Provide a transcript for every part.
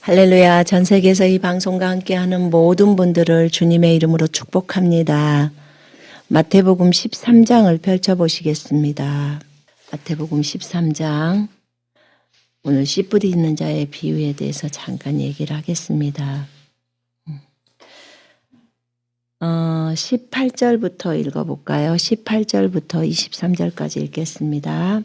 할렐루야. 전 세계에서 이 방송과 함께하는 모든 분들을 주님의 이름으로 축복합니다. 마태복음 13장을 펼쳐보시겠습니다. 마태복음 13장. 오늘 씨 뿌리 있는 자의 비유에 대해서 잠깐 얘기를 하겠습니다. 18절부터 읽어볼까요? 18절부터 23절까지 읽겠습니다.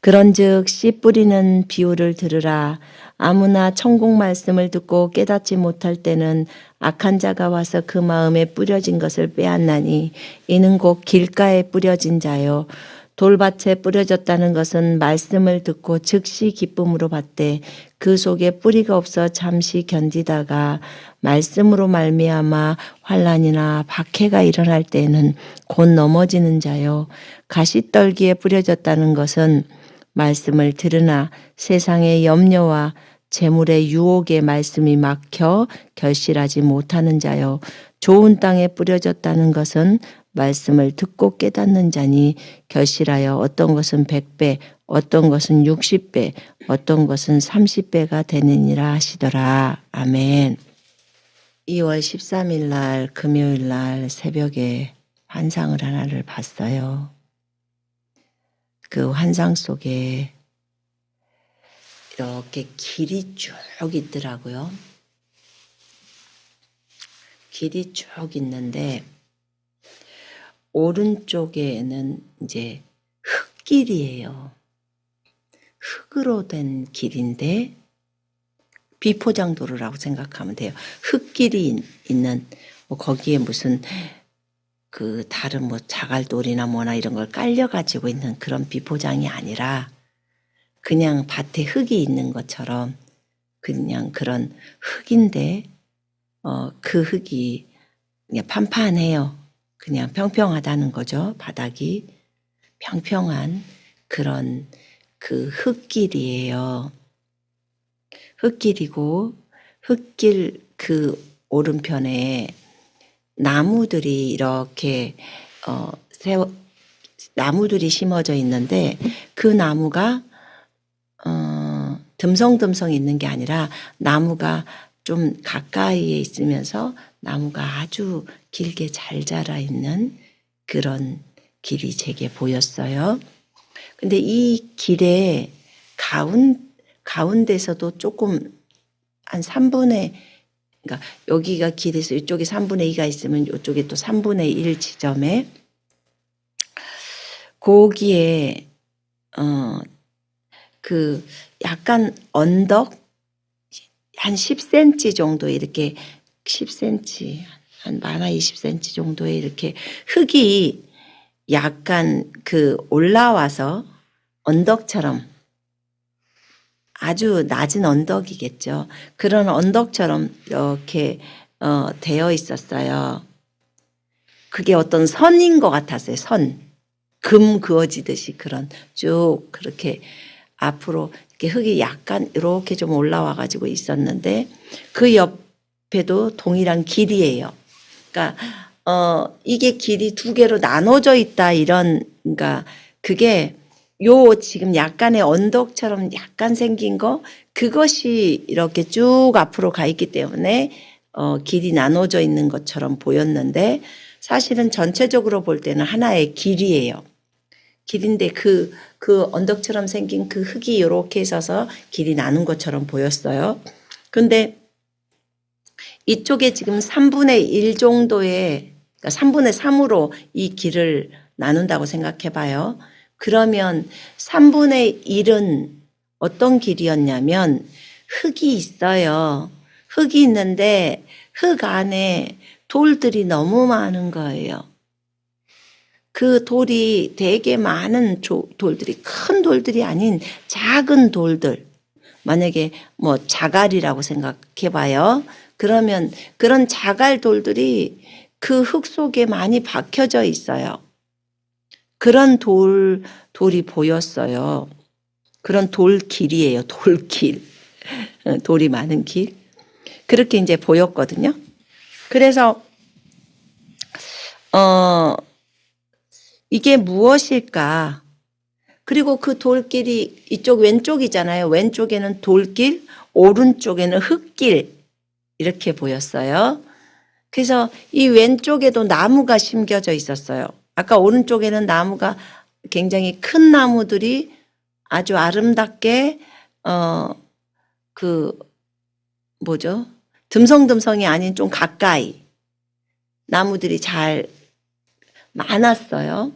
그런즉 씨 뿌리는 비유를 들으라. 아무나 천국 말씀을 듣고 깨닫지 못할 때는 악한 자가 와서 그 마음에 뿌려진 것을 빼앗나니 이는 곧 길가에 뿌려진 자요. 돌밭에 뿌려졌다는 것은 말씀을 듣고 즉시 기쁨으로 받되 그 속에 뿌리가 없어 잠시 견디다가 말씀으로 말미암아 환난이나 박해가 일어날 때에는 곧 넘어지는 자요. 가시떨기에 뿌려졌다는 것은 말씀을 들으나 세상의 염려와 재물의 유혹에 말씀이 막혀 결실하지 못하는 자요. 좋은 땅에 뿌려졌다는 것은 말씀을 듣고 깨닫는 자니 결실하여 어떤 것은 100배, 어떤 것은 60배, 어떤 것은 30배가 되느니라 하시더라. 아멘. 2월 13일 날 금요일 날 새벽에 환상을 하나를 봤어요. 그 환상 속에 이렇게 길이 쭉 있더라고요. 길이 쭉 있는데 오른쪽에는 이제 흙길이에요. 흙으로 된 길인데 비포장도로라고 생각하면 돼요. 흙길이 있는 거기에 무슨 그 다른 뭐 자갈돌이나 뭐나 이런 걸 깔려가지고 있는 그런 비포장이 아니라 그냥 밭에 흙이 있는 것처럼 그냥 그런 흙인데 그 흙이 그냥 판판해요. 그냥 평평하다는 거죠. 바닥이 평평한 그런 그 흙길이에요. 흙길이고 흙길 그 오른편에 나무들이 이렇게 나무들이 심어져 있는데 그 나무가 듬성듬성 있는 게 아니라 나무가 좀 가까이에 있으면서 나무가 아주 길게 잘 자라 있는 그런 길이 제게 보였어요. 근데 이 길의 가운데서도 조금 한 3분의 그러니까 여기가 길에서 이쪽에 3분의 2가 있으면 이쪽에 또 3분의 1 지점에 거기에 그 약간 언덕 한 10cm 정도 이렇게 10cm 한 많아 20cm 정도의 이렇게 흙이 약간 그 올라와서 언덕처럼 아주 낮은 언덕이겠죠. 그런 언덕처럼 이렇게 되어 있었어요. 그게 어떤 선인 것 같았어요. 선. 금 그어지듯이 그런 쭉 그렇게 앞으로 이렇게 흙이 약간 이렇게 좀 올라와 가지고 있었는데 그 옆에도 동일한 길이에요. 그러니까 이게 길이 두 개로 나눠져 있다 이런 그러니까 그게 요 지금 약간의 언덕처럼 약간 생긴 거 그것이 이렇게 쭉 앞으로 가 있기 때문에 길이 나눠져 있는 것처럼 보였는데 사실은 전체적으로 볼 때는 하나의 길이에요. 길인데 그 언덕처럼 생긴 그 흙이 이렇게 있어서 길이 나눈 것처럼 보였어요. 근데 이쪽에 지금 3분의 1 정도의 그러니까 3분의 3으로 이 길을 나눈다고 생각해 봐요. 그러면 3분의 1은 어떤 길이었냐면 흙이 있어요. 흙이 있는데 흙 안에 돌들이 너무 많은 거예요. 그 돌이 되게 많은 돌들이 큰 돌들이 아닌 작은 돌들 만약에 뭐 자갈이라고 생각해 봐요. 그러면 그런 자갈 돌들이 그 흙 속에 많이 박혀져 있어요. 그런 돌이 보였어요. 그런 돌길이에요. 돌길. 돌이 많은 길. 그렇게 이제 보였거든요. 그래서 이게 무엇일까? 그리고 그 돌길이 이쪽 왼쪽이잖아요. 왼쪽에는 돌길, 오른쪽에는 흙길 이렇게 보였어요. 그래서 이 왼쪽에도 나무가 심겨져 있었어요. 아까 오른쪽에는 나무가 굉장히 큰 나무들이 아주 아름답게 듬성듬성이 아닌 좀 가까이 나무들이 잘 많았어요.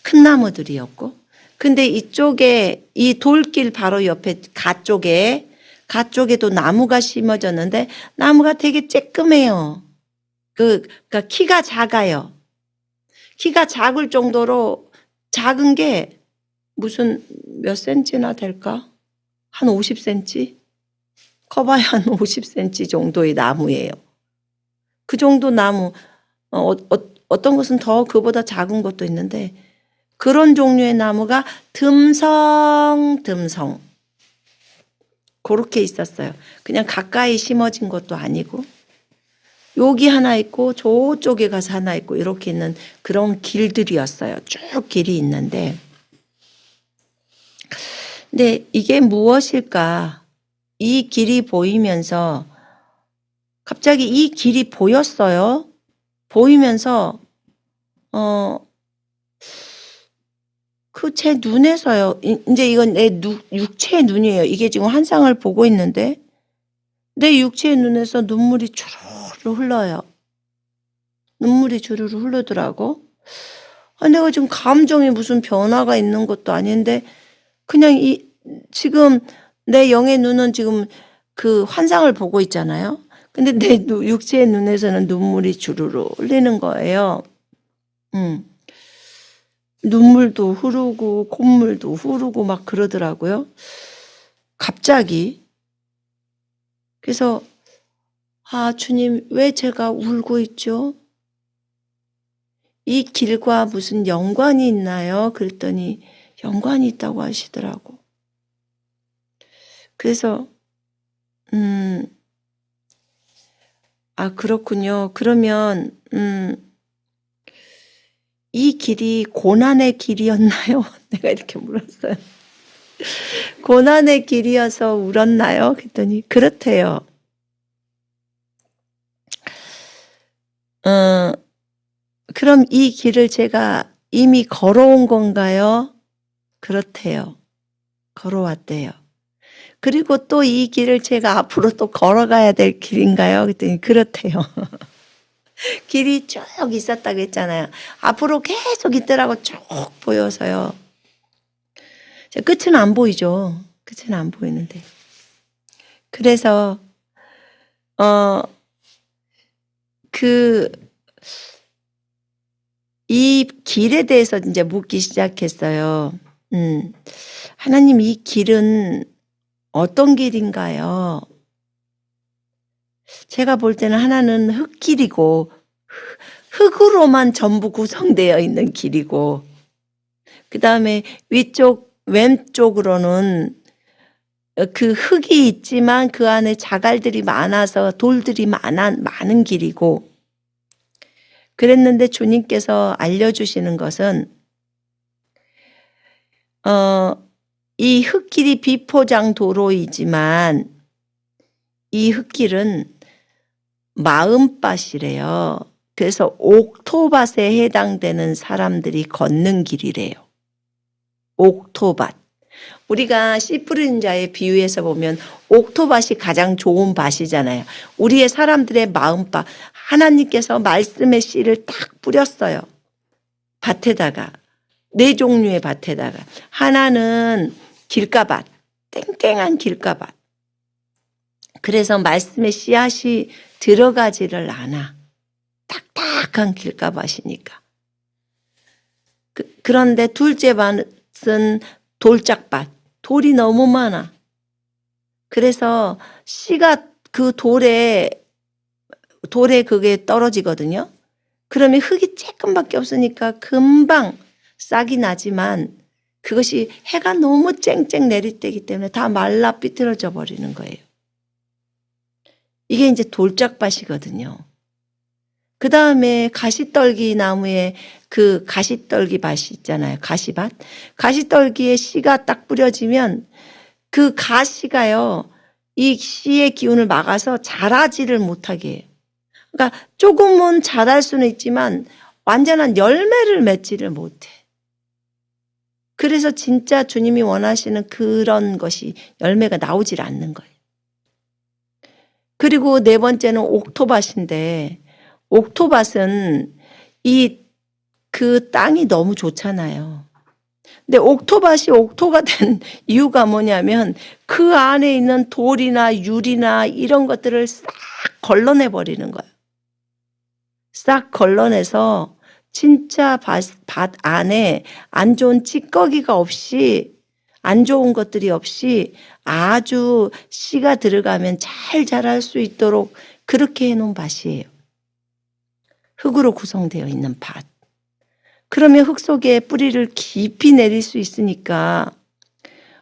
큰 나무들이었고. 근데 이쪽에 이 돌길 바로 옆에 가쪽에도 나무가 심어졌는데 나무가 되게 쬐끔해요. 그러니까 키가 작아요. 키가 작을 정도로 작은 게 무슨 몇 센치나 될까? 한 50cm? 커봐야 한 50cm 정도의 나무예요. 그 정도 나무, 어떤 것은 더 그보다 작은 것도 있는데 그런 종류의 나무가 듬성듬성 그렇게 있었어요. 그냥 가까이 심어진 것도 아니고 여기 하나 있고 저쪽에 가서 하나 있고 이렇게 있는 그런 길들이었어요. 쭉 길이 있는데 근데 이게 무엇일까? 이 길이 보이면서 갑자기 이 길이 보였어요. 보이면서 제 눈에서요. 이제 이건 내 육체의 눈이에요. 이게 지금 환상을 보고 있는데 내 육체의 눈에서 눈물이 주르르 흘러요. 눈물이 주르르 흐르더라고. 내가 지금 감정이 무슨 변화가 있는 것도 아닌데 그냥 지금 내 영의 눈은 지금 그 환상을 보고 있잖아요. 근데 내 육체의 눈에서는 눈물이 주르르 흘리는 거예요. 눈물도 흐르고 콧물도 흐르고 막 그러더라고요. 갑자기. 그래서 주님 왜 제가 울고 있죠? 이 길과 무슨 연관이 있나요? 그랬더니 연관이 있다고 하시더라고. 그래서 그렇군요. 그러면 이 길이 고난의 길이었나요? 내가 이렇게 물었어요. 고난의 길이어서 울었나요? 그랬더니 그렇대요. 그럼 이 길을 제가 이미 걸어온 건가요? 그렇대요. 걸어왔대요. 그리고 또 이 길을 제가 앞으로 또 걸어가야 될 길인가요? 그랬더니 그렇대요. 길이 쭉 있었다고 했잖아요. 앞으로 계속 있더라고 쭉 보여서요. 끝은 안 보이죠. 끝은 안 보이는데. 그래서 이 길에 대해서 이제 묻기 시작했어요. 하나님 이 길은 어떤 길인가요? 제가 볼 때는 하나는 흙길이고 흙으로만 전부 구성되어 있는 길이고 그 다음에 왼쪽으로는 그 흙이 있지만 그 안에 자갈들이 많아서 돌들이 많은 길이고 그랬는데 주님께서 알려주시는 것은 이 흙길이 비포장 도로이지만 이 흙길은 마음밭이래요. 그래서 옥토밭에 해당되는 사람들이 걷는 길이래요. 옥토밭. 우리가 씨 뿌리는 자의 비유에서 보면 옥토밭이 가장 좋은 밭이잖아요. 우리의 사람들의 마음밭. 하나님께서 말씀의 씨를 딱 뿌렸어요. 밭에다가. 4종류의 밭에다가. 하나는 길가밭. 땡땡한 길가밭. 그래서 말씀의 씨앗이 들어가지를 않아. 딱딱한 길가밭이니까. 그런데 둘째 밭은 돌짝밭. 돌이 너무 많아. 그래서 씨가 그 돌에 그게 떨어지거든요. 그러면 흙이 조금밖에 없으니까 금방 싹이 나지만 그것이 해가 너무 쨍쨍 내릴 때이기 때문에 다 말라 삐뚤어져 버리는 거예요. 이게 이제 돌짝밭이거든요. 그 다음에 가시떨기 나무에 그 가시떨기 밭이 있잖아요. 가시밭. 가시떨기에 씨가 딱 뿌려지면 그 가시가요, 이 씨의 기운을 막아서 자라지를 못하게 해요. 그러니까 조금은 자랄 수는 있지만 완전한 열매를 맺지를 못해. 그래서 진짜 주님이 원하시는 그런 것이 열매가 나오질 않는 거예요. 그리고 네 번째는 옥토밭인데, 옥토밭은 그 땅이 너무 좋잖아요. 근데 옥토밭이 옥토가 된 이유가 뭐냐면 그 안에 있는 돌이나 유리나 이런 것들을 싹 걸러내 버리는 거예요. 싹 걸러내서 진짜 밭 안에 안 좋은 찌꺼기가 없이, 안 좋은 것들이 없이 아주 씨가 들어가면 잘 자랄 수 있도록 그렇게 해놓은 밭이에요. 흙으로 구성되어 있는 밭. 그러면 흙 속에 뿌리를 깊이 내릴 수 있으니까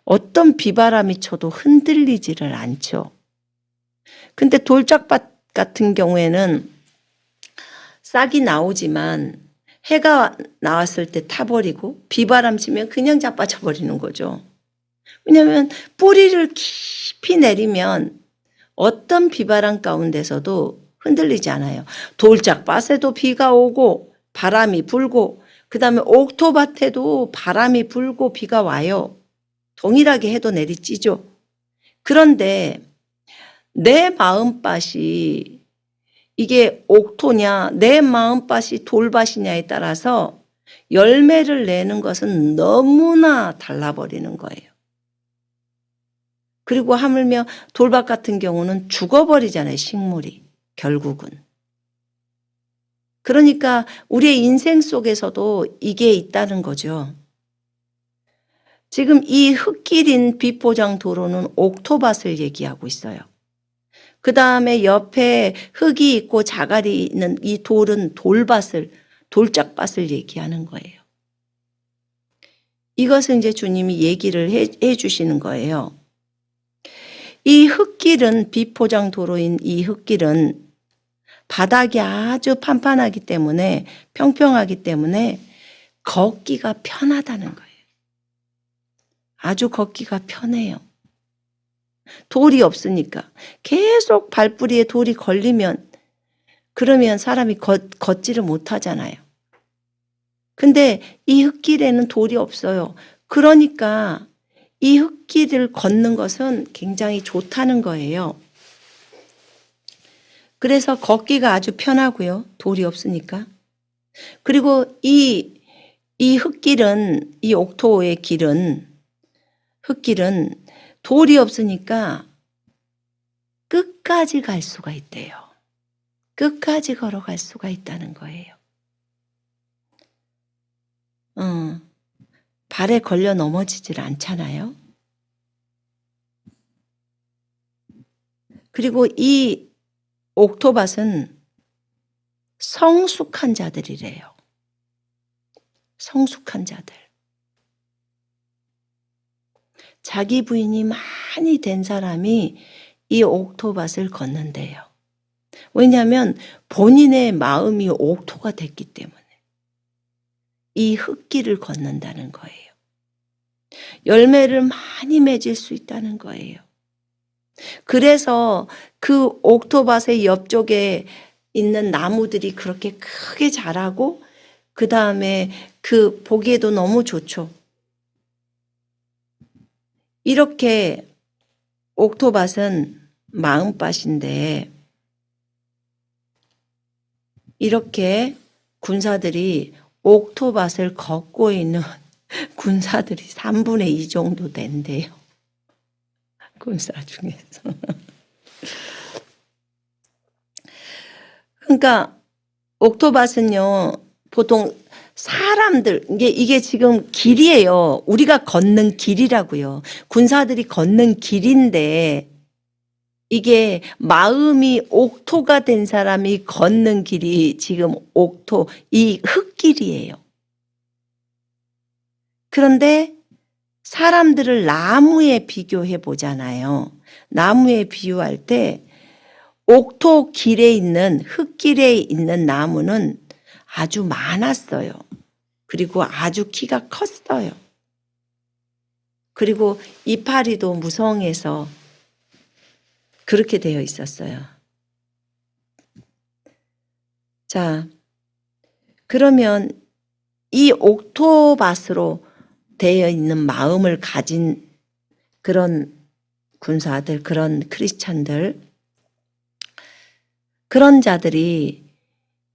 어떤 비바람이 쳐도 흔들리지를 않죠. 근데 돌짝밭 같은 경우에는 싹이 나오지만 해가 나왔을 때 타버리고 비바람 치면 그냥 자빠져 버리는 거죠. 왜냐하면 뿌리를 깊이 내리면 어떤 비바람 가운데서도 흔들리지 않아요. 돌짝밭에도 비가 오고 바람이 불고 그 다음에 옥토밭에도 바람이 불고 비가 와요. 동일하게 해도 내리찌죠. 그런데 내 마음밭이 이게 옥토냐 내 마음밭이 돌밭이냐에 따라서 열매를 내는 것은 너무나 달라버리는 거예요. 그리고 하물며 돌밭 같은 경우는 죽어버리잖아요. 식물이 결국은. 그러니까 우리의 인생 속에서도 이게 있다는 거죠. 지금 이 흙길인 비포장 도로는 옥토밭을 얘기하고 있어요. 그 다음에 옆에 흙이 있고 자갈이 있는 이 돌은 돌짝밭을 얘기하는 거예요. 이것은 이제 주님이 얘기를 해 주시는 거예요. 이 흙길은 비포장 도로인 이 흙길은 바닥이 아주 판판하기 때문에 평평하기 때문에 걷기가 편하다는 거예요. 아주 걷기가 편해요. 돌이 없으니까 계속 발뿌리에 돌이 걸리면 그러면 사람이 걷지를 못하잖아요. 근데 이 흙길에는 돌이 없어요. 그러니까 이 흙길을 걷는 것은 굉장히 좋다는 거예요. 그래서 걷기가 아주 편하고요. 돌이 없으니까. 그리고 이 흙길은, 이 옥토의 길은, 흙길은 돌이 없으니까 끝까지 갈 수가 있대요. 끝까지 걸어갈 수가 있다는 거예요. 발에 걸려 넘어지질 않잖아요. 그리고 이 옥토밭은 성숙한 자들이래요. 성숙한 자들. 자기 부인이 많이 된 사람이 이 옥토밭을 걷는데요. 왜냐하면 본인의 마음이 옥토가 됐기 때문에 이 흙길을 걷는다는 거예요. 열매를 많이 맺을 수 있다는 거예요. 그래서 그 옥토밭의 옆쪽에 있는 나무들이 그렇게 크게 자라고 그 다음에 그 보기에도 너무 좋죠. 이렇게 옥토밭은 마음밭인데 이렇게 군사들이 옥토밭을 걷고 있는 군사들이 3분의 2 정도 된대요. 군사 중에서. 그러니까 옥토밭은요, 보통 사람들, 이게 지금 길이에요. 우리가 걷는 길이라고요. 군사들이 걷는 길인데 이게 마음이 옥토가 된 사람이 걷는 길이 지금 옥토, 이 흙길이에요. 그런데 사람들을 나무에 비교해 보잖아요. 나무에 비유할 때 옥토 길에 있는 흙길에 있는 나무는 아주 많았어요. 그리고 아주 키가 컸어요. 그리고 이파리도 무성해서 그렇게 되어 있었어요. 자, 그러면 이 옥토밭으로 되어 있는 마음을 가진 그런 군사들, 그런 크리스찬들, 그런 자들이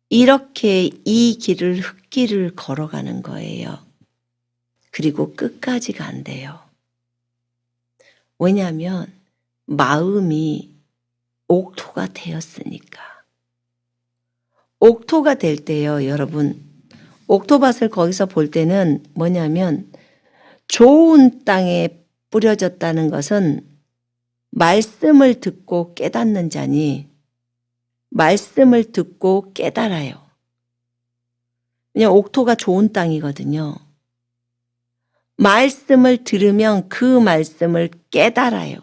이렇게 이 길을 흙길을 걸어가는 거예요. 그리고 끝까지 간대요. 왜냐하면 마음이 옥토가 되었으니까. 옥토가 될 때요, 여러분. 옥토밭을 거기서 볼 때는 뭐냐면 좋은 땅에 뿌려졌다는 것은 말씀을 듣고 깨닫는 자니 말씀을 듣고 깨달아요. 그냥 옥토가 좋은 땅이거든요. 말씀을 들으면 그 말씀을 깨달아요.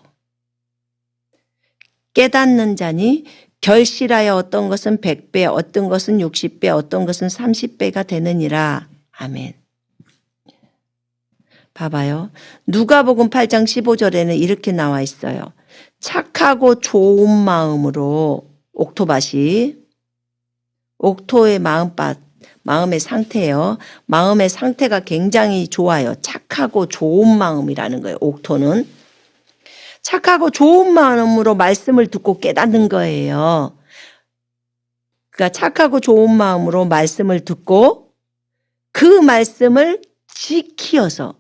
깨닫는 자니 결실하여 어떤 것은 100배, 어떤 것은 60배, 어떤 것은 30배가 되느니라. 아멘. 봐봐요. 누가복음 8장 15절에는 이렇게 나와 있어요. 착하고 좋은 마음으로 옥토밭이 옥토의 마음의 상태예요. 마음의 상태가 굉장히 좋아요. 착하고 좋은 마음이라는 거예요. 옥토는. 착하고 좋은 마음으로 말씀을 듣고 깨닫는 거예요. 그러니까 착하고 좋은 마음으로 말씀을 듣고 그 말씀을 지키어서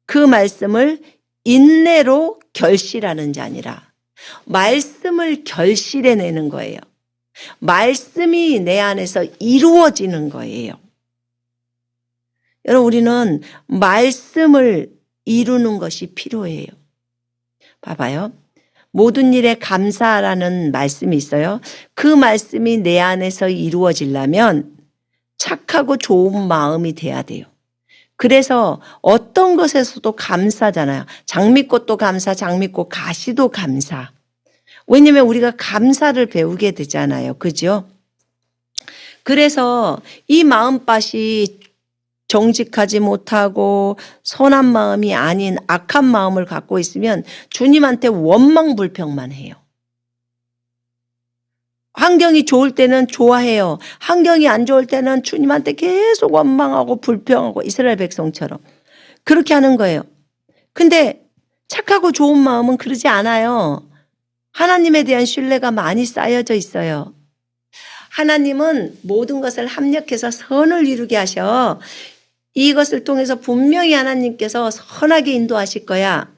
그 말씀을 인내로 결실하는 자니라. 말씀을 결실해내는 거예요. 말씀이 내 안에서 이루어지는 거예요. 여러분, 우리는 말씀을 이루는 것이 필요해요. 봐봐요. 모든 일에 감사라는 말씀이 있어요. 그 말씀이 내 안에서 이루어지려면 착하고 좋은 마음이 돼야 돼요. 그래서 어떤 것에서도 감사잖아요. 장미꽃도 감사, 장미꽃 가시도 감사. 왜냐하면 우리가 감사를 배우게 되잖아요. 그죠? 그래서 이 마음밭이 정직하지 못하고 선한 마음이 아닌 악한 마음을 갖고 있으면 주님한테 원망불평만 해요. 환경이 좋을 때는 좋아해요. 환경이 안 좋을 때는 주님한테 계속 원망하고 불평하고 이스라엘 백성처럼 그렇게 하는 거예요. 근데 착하고 좋은 마음은 그러지 않아요. 하나님에 대한 신뢰가 많이 쌓여져 있어요. 하나님은 모든 것을 합력해서 선을 이루게 하셔. 이것을 통해서 분명히 하나님께서 선하게 인도하실 거야.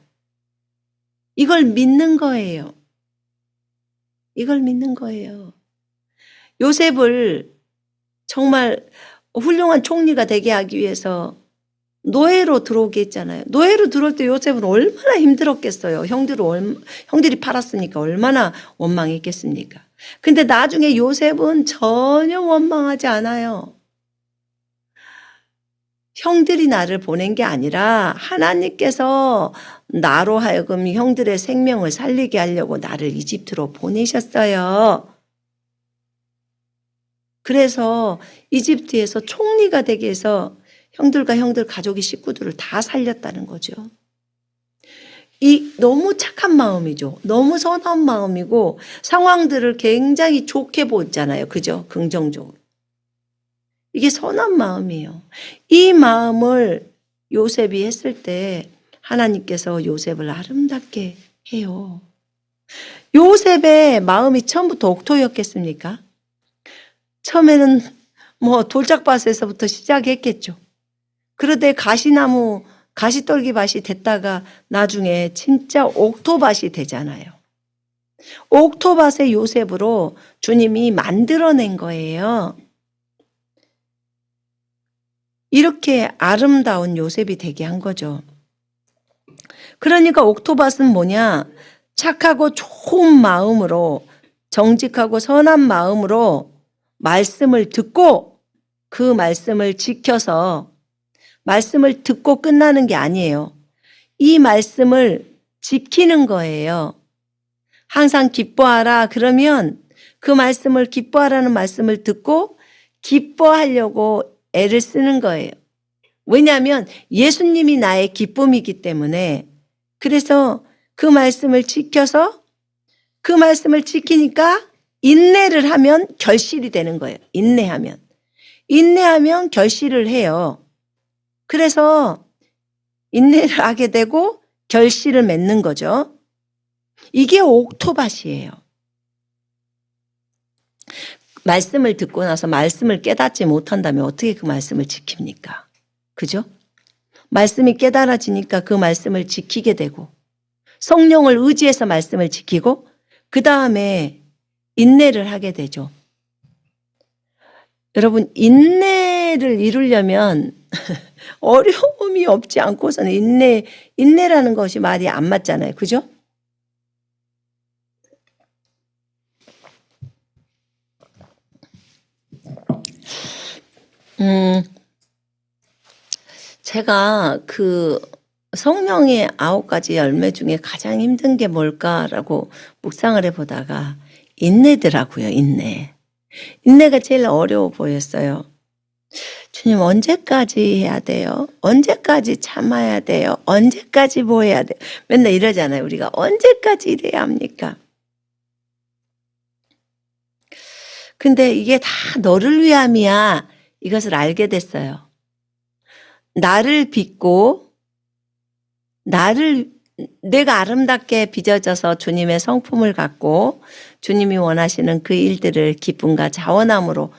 이걸 믿는 거예요. 이걸 믿는 거예요. 요셉을 정말 훌륭한 총리가 되게 하기 위해서 노예로 들어오게 했잖아요. 노예로 들어올 때 요셉은 얼마나 힘들었겠어요. 형들이 팔았으니까 얼마나 원망했겠습니까. 근데 나중에 요셉은 전혀 원망하지 않아요. 형들이 나를 보낸 게 아니라 하나님께서 나로 하여금 형들의 생명을 살리게 하려고 나를 이집트로 보내셨어요. 그래서 이집트에서 총리가 되게 해서 형들과 형들 가족의 식구들을 다 살렸다는 거죠. 이 너무 착한 마음이죠. 너무 선한 마음이고 상황들을 굉장히 좋게 보잖아요. 그죠? 긍정적으로. 이게 선한 마음이에요. 이 마음을 요셉이 했을 때 하나님께서 요셉을 아름답게 해요. 요셉의 마음이 처음부터 옥토였겠습니까? 처음에는 돌짝밭에서부터 시작했겠죠. 그런데 가시떨기밭이 됐다가 나중에 진짜 옥토밭이 되잖아요. 옥토밭의 요셉으로 주님이 만들어낸 거예요. 이렇게 아름다운 요셉이 되게 한 거죠. 그러니까 옥토밭은 뭐냐? 착하고 좋은 마음으로 정직하고 선한 마음으로 말씀을 듣고 그 말씀을 지켜서 말씀을 듣고 끝나는 게 아니에요. 이 말씀을 지키는 거예요. 항상 기뻐하라. 그러면 그 말씀을 기뻐하라는 말씀을 듣고 기뻐하려고 애를 쓰는 거예요. 왜냐하면 예수님이 나의 기쁨이기 때문에. 그래서 그 말씀을 지켜서 그 말씀을 지키니까 인내를 하면 결실이 되는 거예요. 인내하면 결실을 해요. 그래서 인내를 하게 되고 결실을 맺는 거죠. 이게 옥토밭이에요. 말씀을 듣고 나서 말씀을 깨닫지 못한다면 어떻게 그 말씀을 지킵니까? 그죠? 말씀이 깨달아지니까 그 말씀을 지키게 되고 성령을 의지해서 말씀을 지키고 그 다음에 인내를 하게 되죠. 여러분, 인내를 이루려면 어려움이 없지 않고서는 인내라는 것이 말이 안 맞잖아요. 그죠? 제가 그 성령의 9가지 열매 중에 가장 힘든 게 뭘까라고 묵상을 해보다가 인내더라고요. 인내가 제일 어려워 보였어요. 주님, 언제까지 해야 돼요? 언제까지 참아야 돼요? 언제까지 뭐 해야 돼요? 맨날 이러잖아요. 우리가 언제까지 이래야 합니까? 근데 이게 다 너를 위함이야. 이것을 알게 됐어요. 나를 빚고 내가 아름답게 빚어져서 주님의 성품을 갖고 주님이 원하시는 그 일들을 기쁨과 자원함으로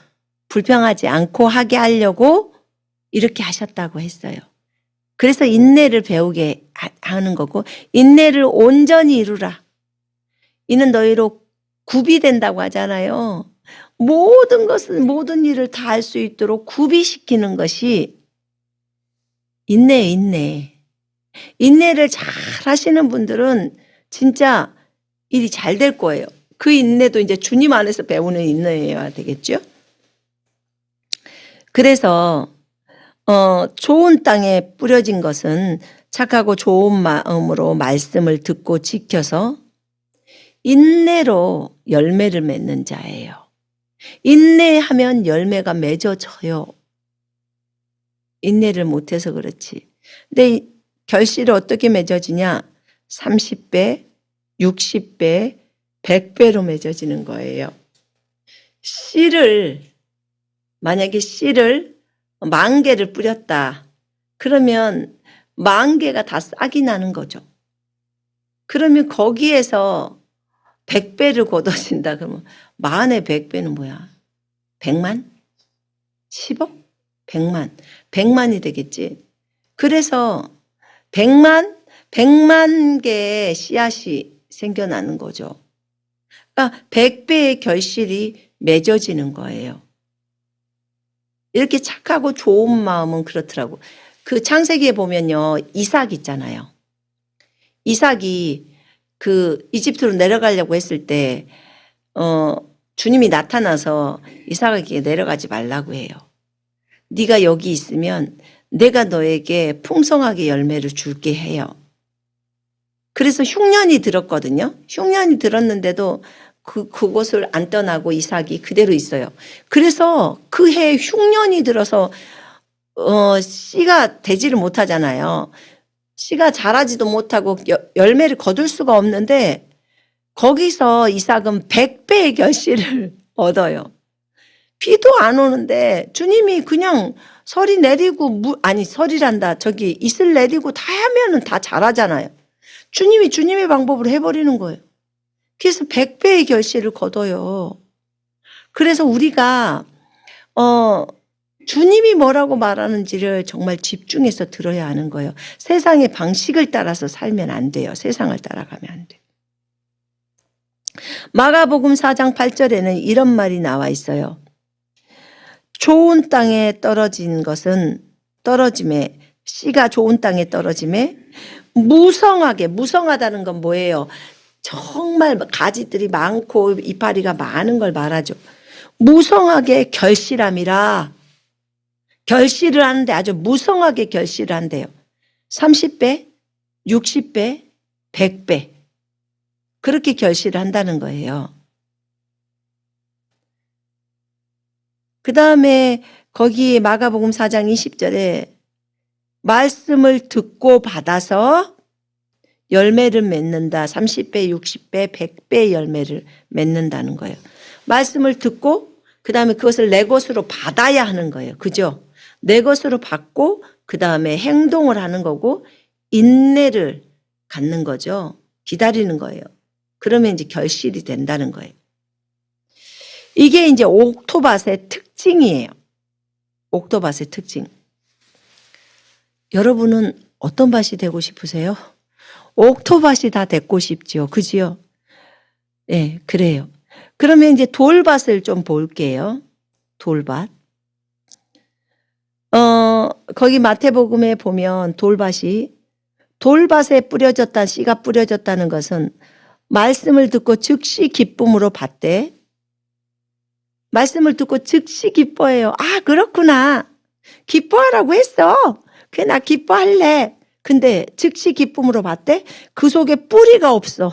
불평하지 않고 하게 하려고 이렇게 하셨다고 했어요. 그래서 인내를 배우게 하는 거고, 인내를 온전히 이루라. 이는 너희로 구비된다고 하잖아요. 모든 일을 다 할 수 있도록 구비시키는 것이 인내를 잘 하시는 분들은 진짜 일이 잘 될 거예요. 그 인내도 이제 주님 안에서 배우는 인내여야 되겠죠. 그래서 좋은 땅에 뿌려진 것은 착하고 좋은 마음으로 말씀을 듣고 지켜서 인내로 열매를 맺는 자예요. 인내하면 열매가 맺어져요. 인내를 못해서 그렇지. 근데 결실이 어떻게 맺어지냐? 30배, 60배, 100배로 맺어지는 거예요. 만약에 씨를 10,000개를 뿌렸다. 그러면 10,000개가 다 싹이 나는 거죠. 그러면 거기에서 100배를 거둬진다. 그러면 10,000에 100배는 뭐야? 100만? 10억? 100만. 100만이 되겠지. 그래서 100만 개의 씨앗이 생겨나는 거죠. 그러니까 100배의 결실이 맺어지는 거예요. 이렇게 착하고 좋은 마음은 그렇더라고. 그 창세기에 보면요, 이삭 있잖아요. 이삭이 그 이집트로 내려가려고 했을 때 주님이 나타나서 이삭에게 내려가지 말라고 해요. 네가 여기 있으면 내가 너에게 풍성하게 열매를 줄게 해요. 그래서 흉년이 들었거든요. 흉년이 들었는데도 그곳을 안 떠나고 이삭이 그대로 있어요. 그래서 그 해 흉년이 들어서 씨가 되지를 못하잖아요. 씨가 자라지도 못하고 열매를 거둘 수가 없는데 거기서 이삭은 100배의 결실을 얻어요. 비도 안 오는데 주님이 그냥 설이 내리고 설이란다. 저기 이슬 내리고 다 하면은 다 자라잖아요. 주님이 주님의 방법으로 해버리는 거예요. 그래서 100배의 결실을 거둬요. 그래서 우리가 주님이 뭐라고 말하는지를 정말 집중해서 들어야 하는 거예요. 세상의 방식을 따라서 살면 안 돼요. 세상을 따라가면 안 돼요. 마가복음 4장 8절에는 이런 말이 나와 있어요. 좋은 땅에 떨어진 것은 씨가 좋은 땅에 떨어짐에 무성하다는 건 뭐예요? 정말 가지들이 많고 이파리가 많은 걸 말하죠. 무성하게 결실함이라. 결실을 하는데 아주 무성하게 결실을 한대요. 30배, 60배, 100배. 그렇게 결실을 한다는 거예요. 그 다음에 거기 마가복음 4장 20절에 말씀을 듣고 받아서 열매를 맺는다. 30배, 60배, 100배 열매를 맺는다는 거예요. 말씀을 듣고 그 다음에 그것을 내 것으로 받아야 하는 거예요. 그죠? 내 것으로 받고 그 다음에 행동을 하는 거고 인내를 갖는 거죠. 기다리는 거예요. 그러면 이제 결실이 된다는 거예요. 이게 이제 옥토밭의 특징이에요. 옥토밭의 특징. 여러분은 어떤 밭이 되고 싶으세요? 옥토밭이 다 됐고 싶지요. 그지요? 네, 그래요. 그러면 이제 돌밭을 좀 볼게요. 돌밭. 거기 마태복음에 보면 돌밭에 뿌려졌다, 씨가 뿌려졌다는 것은 말씀을 듣고 즉시 기쁨으로 받되, 말씀을 듣고 즉시 기뻐해요. 아, 그렇구나. 기뻐하라고 했어. 그래, 나 기뻐할래. 근데 즉시 기쁨으로 받되 그 속에 뿌리가 없어.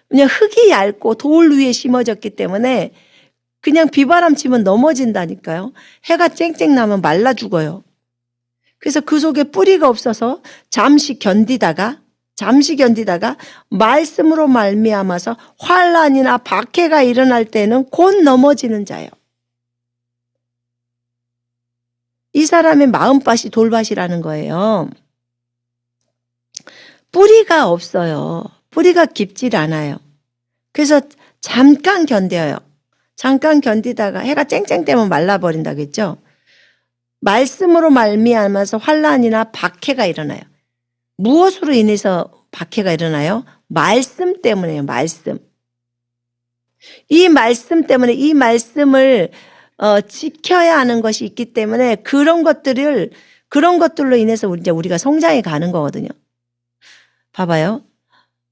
그냥 흙이 얇고 돌 위에 심어졌기 때문에 그냥 비바람 치면 넘어진다니까요. 해가 쨍쨍 나면 말라 죽어요. 그래서 그 속에 뿌리가 없어서 잠시 견디다가 말씀으로 말미암아서 환난이나 박해가 일어날 때는 곧 넘어지는 자예요. 이 사람의 마음밭이 돌밭이라는 거예요. 뿌리가 없어요. 뿌리가 깊질 않아요. 그래서 잠깐 견뎌요. 잠깐 견디다가 해가 쨍쨍 되면 말라버린다겠죠. 말씀으로 말미암아서 환난이나 박해가 일어나요. 무엇으로 인해서 박해가 일어나요? 말씀 때문에요. 말씀. 이 말씀 때문에 이 말씀을 지켜야 하는 것이 있기 때문에 그런 것들로 인해서 이제 우리가 성장해 가는 거거든요. 봐봐요.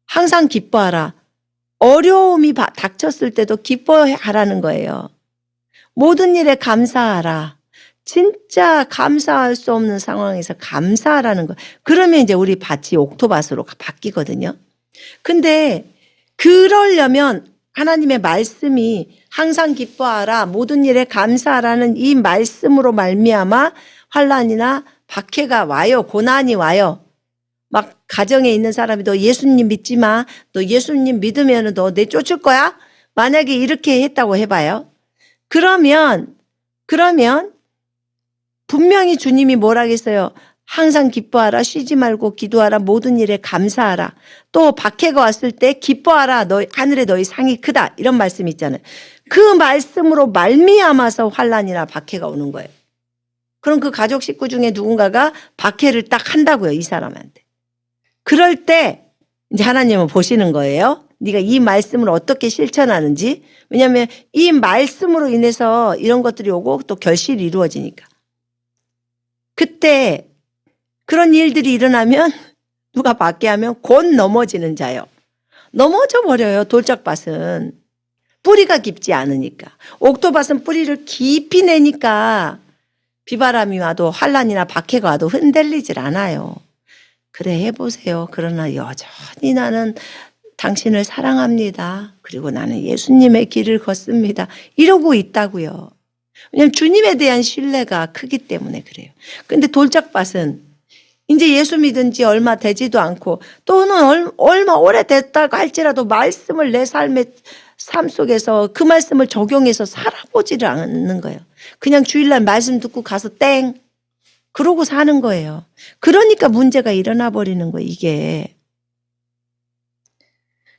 항상 기뻐하라. 어려움이 닥쳤을 때도 기뻐하라는 거예요. 모든 일에 감사하라. 진짜 감사할 수 없는 상황에서 감사하라는 거. 그러면 이제 우리 밭이 옥토밭으로 바뀌거든요. 근데 그러려면 하나님의 말씀이 항상 기뻐하라, 모든 일에 감사하라는 이 말씀으로 말미암아 환난이나 박해가 와요. 고난이 와요. 막 가정에 있는 사람이 너 예수님 믿지 마. 너 예수님 믿으면 너 내쫓을 거야? 만약에 이렇게 했다고 해봐요. 그러면 분명히 주님이 뭐라겠어요? 항상 기뻐하라, 쉬지 말고 기도하라, 모든 일에 감사하라. 또 박해가 왔을 때 기뻐하라, 하늘에 너희 상이 크다. 이런 말씀이 있잖아요. 그 말씀으로 말미암아서 환난이나 박해가 오는 거예요. 그럼 그 가족 식구 중에 누군가가 박해를 딱 한다고요, 이 사람한테. 그럴 때 이제 하나님은 보시는 거예요. 네가 이 말씀을 어떻게 실천하는지. 왜냐하면 이 말씀으로 인해서 이런 것들이 오고 또 결실이 이루어지니까. 그때 그런 일들이 일어나면 누가 박해하면 곧 넘어지는 자요. 넘어져 버려요. 돌짝밭은. 뿌리가 깊지 않으니까. 옥토밭은 뿌리를 깊이 내니까 비바람이 와도 환난이나 박해가 와도 흔들리질 않아요. 그래 해보세요. 그러나 여전히 나는 당신을 사랑합니다. 그리고 나는 예수님의 길을 걷습니다. 이러고 있다고요. 왜냐하면 주님에 대한 신뢰가 크기 때문에 그래요. 근데 돌짝밭은 이제 예수 믿은 지 얼마 되지도 않고 또는 얼마 오래됐다고 할지라도 말씀을 내 삶 속에서 그 말씀을 적용해서 살아보지를 않는 거예요. 그냥 주일날 말씀 듣고 가서 땡 그러고 사는 거예요. 그러니까 문제가 일어나 버리는 거예요. 이게.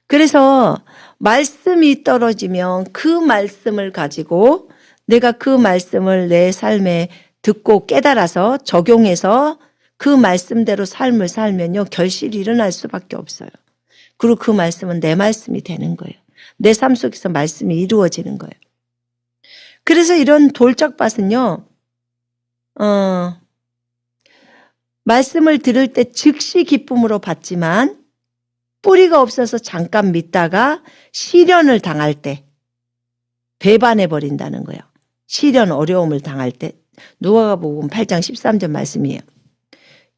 그래서 말씀이 떨어지면 그 말씀을 가지고 내가 그 말씀을 내 삶에 듣고 깨달아서 적용해서 그 말씀대로 삶을 살면요. 결실이 일어날 수밖에 없어요. 그리고 그 말씀은 내 말씀이 되는 거예요. 내 삶 속에서 말씀이 이루어지는 거예요. 그래서 이런 돌짝밭은요. 말씀을 들을 때 즉시 기쁨으로 받지만 뿌리가 없어서 잠깐 믿다가 시련을 당할 때 배반해 버린다는 거예요. 시련 어려움을 당할 때. 누가복음 8장 13절 말씀이에요.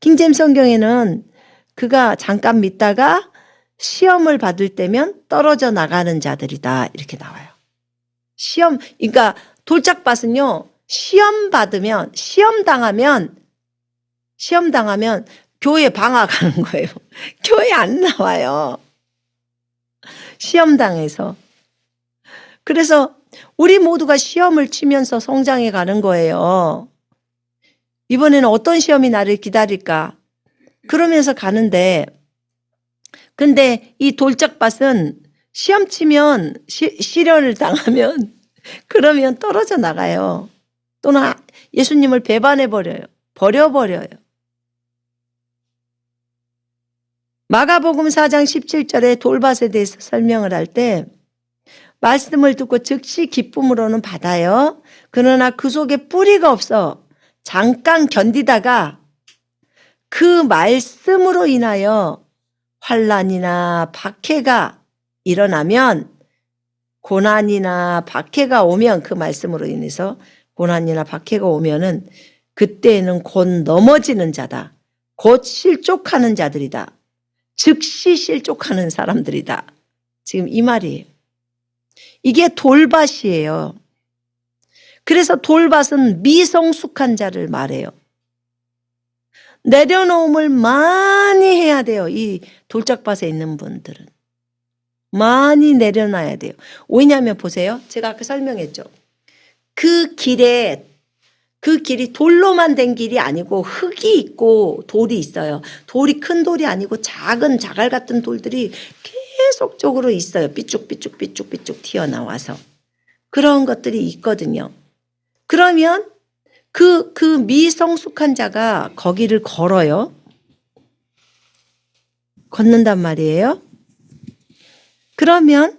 킹제임스 성경에는 그가 잠깐 믿다가 시험을 받을 때면 떨어져 나가는 자들이다. 이렇게 나와요. 그러니까 돌짝밭은요, 시험 당하면 교회 방학하는 거예요. 교회 안 나와요. 시험 당해서. 그래서 우리 모두가 시험을 치면서 성장해 가는 거예요. 이번에는 어떤 시험이 나를 기다릴까? 그러면서 가는데, 근데 이 돌짝밭은 시험 치면, 시련을 당하면, 그러면 떨어져 나가요. 또는 예수님을 버려버려요. 마가복음 4장 17절에 돌밭에 대해서 설명을 할 때, 말씀을 듣고 즉시 기쁨으로는 받아요. 그러나 그 속에 뿌리가 없어 잠깐 견디다가 그 말씀으로 인하여 환난이나 박해가 일어나면, 고난이나 박해가 오면, 그 말씀으로 인해서 고난이나 박해가 오면은 그때에는 곧 넘어지는 자다. 곧 실족하는 자들이다. 즉시 실족하는 사람들이다. 지금 이 말이에요. 이게 돌밭이에요. 그래서 돌밭은 미성숙한 자를 말해요. 내려놓음을 많이 해야 돼요. 이 돌짝밭에 있는 분들은. 많이 내려놔야 돼요. 왜냐하면 보세요. 제가 아까 설명했죠. 그 길이 돌로만 된 길이 아니고 흙이 있고 돌이 있어요. 돌이 큰 돌이 아니고 작은 자갈 같은 돌들이 계속적으로 있어요. 삐쭉삐쭉 튀어나와서. 그런 것들이 있거든요. 그러면 그 미성숙한 자가 거기를 걸어요. 걷는단 말이에요. 그러면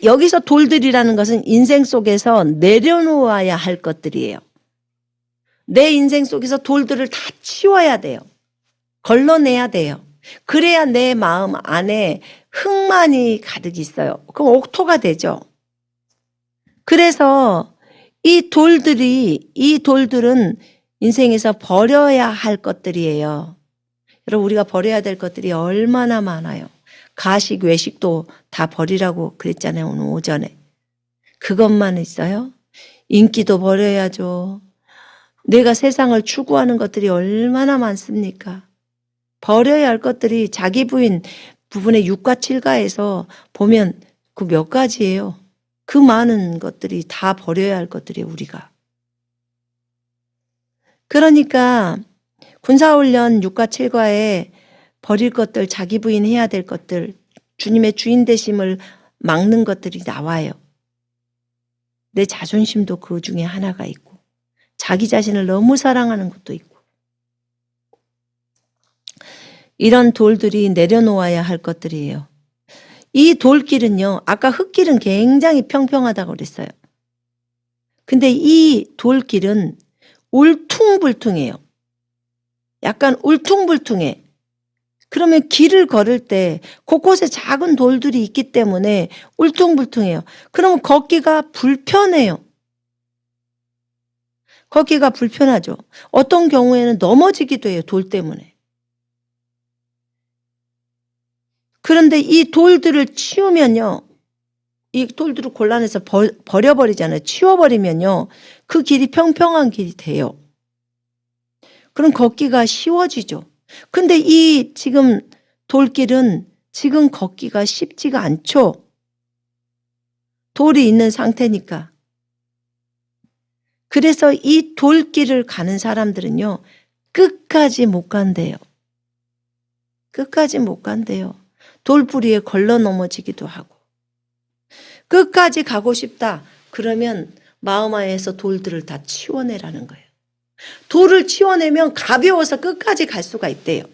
여기서 돌들이라는 것은 인생 속에서 내려놓아야 할 것들이에요. 내 인생 속에서 돌들을 다 치워야 돼요. 걸러내야 돼요. 그래야 내 마음 안에 흙만이 가득 있어요. 그럼 옥토가 되죠. 그래서 이 돌들은 인생에서 버려야 할 것들이에요. 여러분, 우리가 버려야 될 것들이 얼마나 많아요. 가식, 외식도 다 버리라고 그랬잖아요, 오늘 오전에. 그것만 있어요? 인기도 버려야죠. 내가 세상을 추구하는 것들이 얼마나 많습니까? 버려야 할 것들이 자기 부분의 6과 7가에서 보면 그 몇 가지예요. 그 많은 것들이 다 버려야 할 것들이에요, 우리가. 그러니까 군사훈련 6과 7과에 버릴 것들, 자기 부인해야 될 것들, 주님의 주인 되심을 막는 것들이 나와요. 내 자존심도 그 중에 하나가 있고, 자기 자신을 너무 사랑하는 것도 있고, 이런 돌들이 내려놓아야 할 것들이에요. 이 돌길은요, 아까 흙길은 굉장히 평평하다고 그랬어요. 근데 이 돌길은 울퉁불퉁해요. 약간 울퉁불퉁해. 그러면 길을 걸을 때 곳곳에 작은 돌들이 있기 때문에 울퉁불퉁해요. 그러면 걷기가 불편해요. 걷기가 불편하죠. 어떤 경우에는 넘어지기도 해요, 돌 때문에. 그런데 이 돌들을 치우면요, 이 돌들을 골라내서 버려버리잖아요. 치워버리면요, 그 길이 평평한 길이 돼요. 그럼 걷기가 쉬워지죠. 근데 이 지금 돌길은 지금 걷기가 쉽지가 않죠. 돌이 있는 상태니까. 그래서 이 돌길을 가는 사람들은요, 끝까지 못 간대요. 끝까지 못 간대요. 돌뿌리에 걸러 넘어지기도 하고. 끝까지 가고 싶다. 그러면 마음 안에서 돌들을 다 치워내라는 거예요. 돌을 치워내면 가벼워서 끝까지 갈 수가 있대요.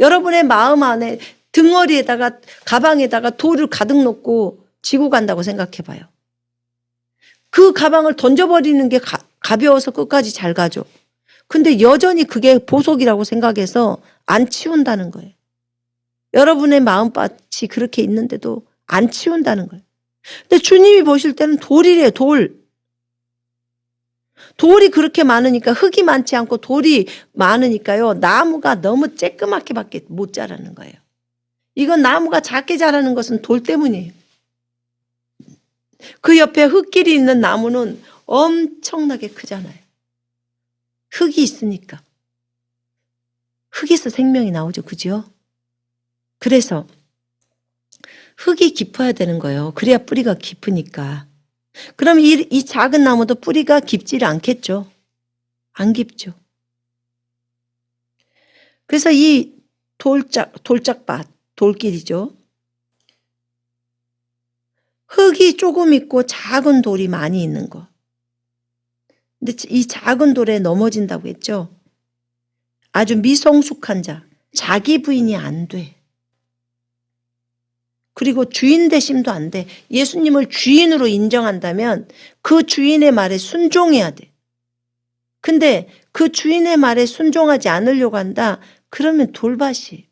여러분의 마음 안에 등어리에다가 가방에다가 돌을 가득 놓고 지고 간다고 생각해 봐요. 그 가방을 던져버리는 게 가벼워서 끝까지 잘 가죠. 근데 여전히 그게 보석이라고 생각해서 안 치운다는 거예요. 여러분의 마음밭이 그렇게 있는데도 안 치운다는 거예요. 근데 주님이 보실 때는 돌이래요, 돌. 돌이 그렇게 많으니까, 흙이 많지 않고 돌이 많으니까요, 나무가 너무 쬐끄맣게밖에 못 자라는 거예요. 이건 나무가 작게 자라는 것은 돌 때문이에요. 그 옆에 흙길이 있는 나무는 엄청나게 크잖아요. 흙이 있으니까. 흙에서 생명이 나오죠. 그죠? 그래서 흙이 깊어야 되는 거예요. 그래야 뿌리가 깊으니까. 그럼 이 작은 나무도 뿌리가 깊지를 않겠죠. 안 깊죠. 그래서 이 돌짝밭, 돌길이죠. 흙이 조금 있고 작은 돌이 많이 있는 거. 근데 이 작은 돌에 넘어진다고 했죠. 아주 미성숙한 자, 자기 부인이 안 돼. 그리고 주인 대심도 안 돼. 예수님을 주인으로 인정한다면 그 주인의 말에 순종해야 돼. 근데 그 주인의 말에 순종하지 않으려고 한다. 그러면 돌밭이.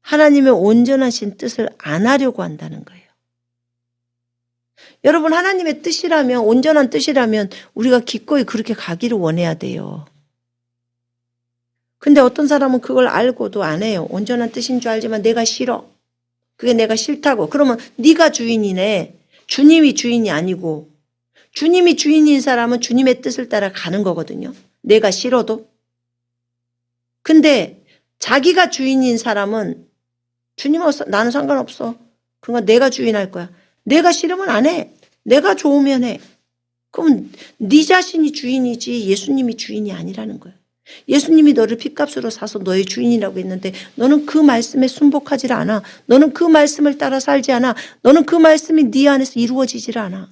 하나님의 온전하신 뜻을 안 하려고 한다는 거예요. 여러분, 하나님의 뜻이라면, 온전한 뜻이라면 우리가 기꺼이 그렇게 가기를 원해야 돼요. 근데 어떤 사람은 그걸 알고도 안 해요. 온전한 뜻인 줄 알지만 내가 싫어. 그게 내가 싫다고. 그러면 네가 주인이네. 주님이 주인이 아니고. 주님이 주인인 사람은 주님의 뜻을 따라 가는 거거든요. 내가 싫어도. 근데 자기가 주인인 사람은 주님 없어. 나는 상관없어. 그러니까 내가 주인할 거야. 내가 싫으면 안 해. 내가 좋으면 해. 그럼 네 자신이 주인이지 예수님이 주인이 아니라는 거야. 예수님이 너를 핏값으로 사서 너의 주인이라고 했는데 너는 그 말씀에 순복하지 않아. 너는 그 말씀을 따라 살지 않아. 너는 그 말씀이 네 안에서 이루어지질 않아.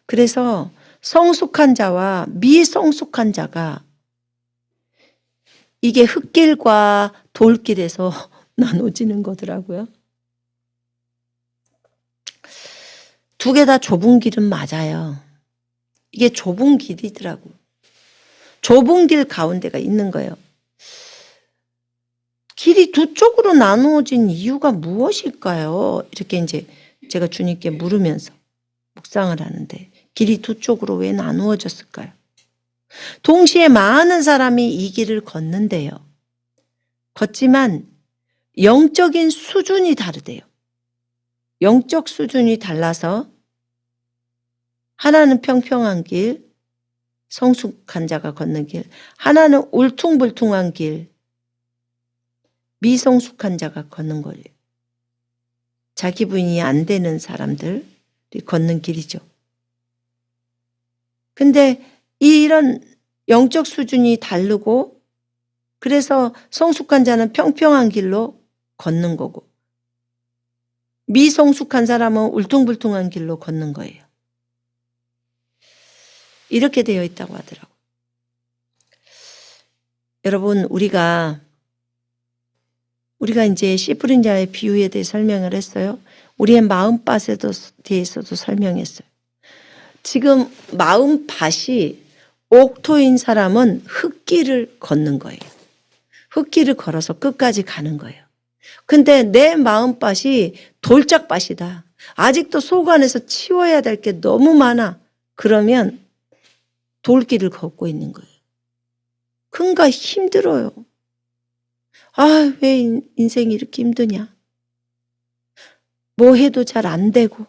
그래서 성숙한 자와 미성숙한 자가 이게 흙길과 돌길에서 나눠지는 거더라고요. 두 개 다 좁은 길은 맞아요. 이게 좁은 길이더라고. 좁은 길 가운데가 있는 거예요. 길이 두 쪽으로 나누어진 이유가 무엇일까요? 이렇게 이제 제가 주님께 물으면서 묵상을 하는데 길이 두 쪽으로 왜 나누어졌을까요? 동시에 많은 사람이 이 길을 걷는데요. 걷지만 영적인 수준이 다르대요. 영적 수준이 달라서 하나는 평평한 길, 성숙한 자가 걷는 길, 하나는 울퉁불퉁한 길, 미성숙한 자가 걷는 거예요. 자기 부인이 안 되는 사람들이 걷는 길이죠. 근데 이런 영적 수준이 다르고 그래서 성숙한 자는 평평한 길로 걷는 거고 미성숙한 사람은 울퉁불퉁한 길로 걷는 거예요. 이렇게 되어 있다고 하더라고요. 여러분, 우리가 이제 씨 뿌린 자의 비유에 대해 설명을 했어요. 우리의 마음밭에 대해서도 설명했어요. 지금 마음밭이 옥토인 사람은 흙길을 걷는 거예요. 흙길을 걸어서 끝까지 가는 거예요. 근데 내 마음밭이 돌짝밭이다. 아직도 속 안에서 치워야 될 게 너무 많아. 그러면 돌길을 걷고 있는 거예요. 그러니까 힘들어요. 아, 왜 인생이 이렇게 힘드냐. 뭐 해도 잘 안 되고